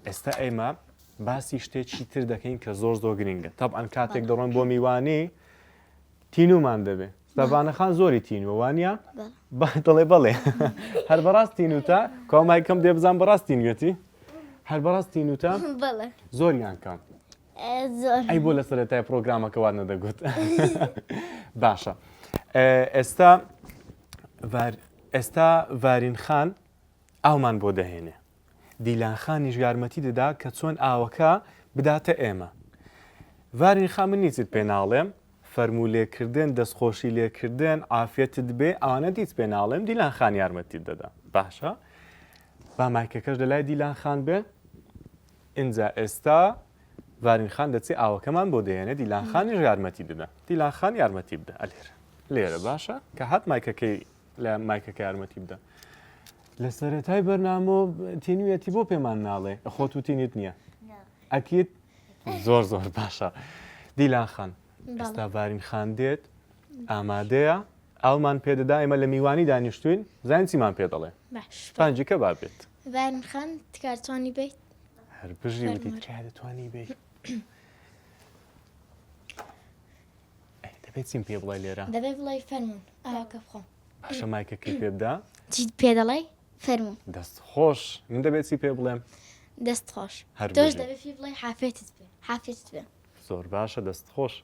ئێستا ئێمە باسی شتێکی تر دەکەین کە زۆر گرنگە. تەبعاً کاتێک دەڕۆین بۆ میوانی تینومان دەبێت. ستەڤانەخان زۆری تینووە وانە؟ دڵێ بەڵێ هەر بەڕاست تینوتە کۆمای کەم دێ بزان بەڕاست تینوێتی؟ هەر بەڕاست تینوتە؟ بەڵێ زۆریان کەم. زۆر ئەی بۆ لە سەرەتای پرۆگرامەکە وات نەدەگوت. باشە. ئێستا ڤارینخان ئاومان بۆ دەهێنێ. دیلانخانیش یارمەتی دەدا کە چۆن ئاوەکە بداتە ئێمە. ڤارینخان من نیچت پێ ناڵێم، فەرمولێکردن، دەستخۆشی لێکردن، ئافێتت بێ ئەوانە دیت پێ ناڵێم، دیلانخان یارمەتی دەدا. باشە؟ با مایکەکەش لە لای دیلانخان بێ. ئینجا ئێستا ڤارینخان دەچێ ئاوەکەمان بۆ دەهێنێ، دیلانخانیش یارمەتی دەدا. دیلانخان یارمەتی بدە ئەلێرە. لێرە باشە؟ کە هات مایکەکەی لە مایکەکە یارمەتی بدە. لە سەرەتای بەرنامە تینوێتی بۆ پێمان ناڵێ خۆت و تینیت نییە. ئەکیت زۆر باشە. دیلانخان ئێستا ڤارینخان دێت ئامادەیە ئاومان پێدەدا ئێمە لە میوانی دانیشتوین زانین چیمان پێ دەڵێ پانجیکە با بێت. ڤارینخان تکارتوانی بیت هەر بژی وتی تکای دەتوانی بیت. دەبێت چیم پێ بڵێ لێرە؟ دەبێت بڵێ فەرموون ئاواکە بخۆم. باشە مایکەکەی پێ بدە. چیت پێ دەڵێ؟ فەرموون. دەست خۆش من دەبێت چی پێ بڵێم؟ دەست خۆش. هەر تۆش دەبێت پێ بڵێ حافێتت بێ. حافێتت بێ. زۆر باشە دەست خۆش.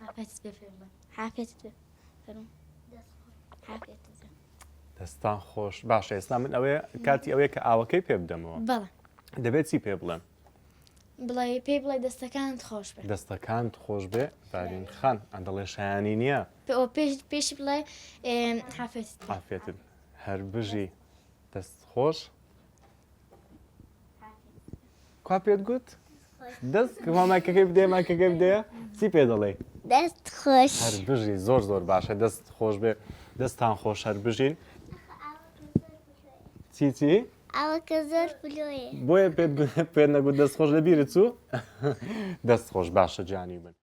حافێتت بێ پێ بڵێ. حافێتت بێ. فەرموون. حافێتت بێ. دەستان خۆش. باشە ئێستا من ئەوەیە کاتی ئەوەیە کە ئاوەکەی پێ بدەمەوە. بەڵێ. دەبێت چی پێ بڵێم؟ بڵێ پێی بڵێ دەستەکانت خۆش بێ. دەستەکانت خۆش بێ ڤارینخان ئەندەڵێ شایانی نییە. پێشی بڵێ حافێتت بێ. ئافێتت هەر بژی دەست خۆش. کا پێت گوت؟ دەست مایکەکەی بدێ مایکەکەی بدەیە چی پێ دەڵێ؟ دەست خۆش. هەر بژی زۆر باشە دەست خۆش بێ دەستان خۆش هەر بژین. چی؟ ئەوەکە زۆر بلۆیە. بۆیە پێت نەگوت دەست خۆش لەبیرت چوو؟ دەست خۆش باشە جانی من.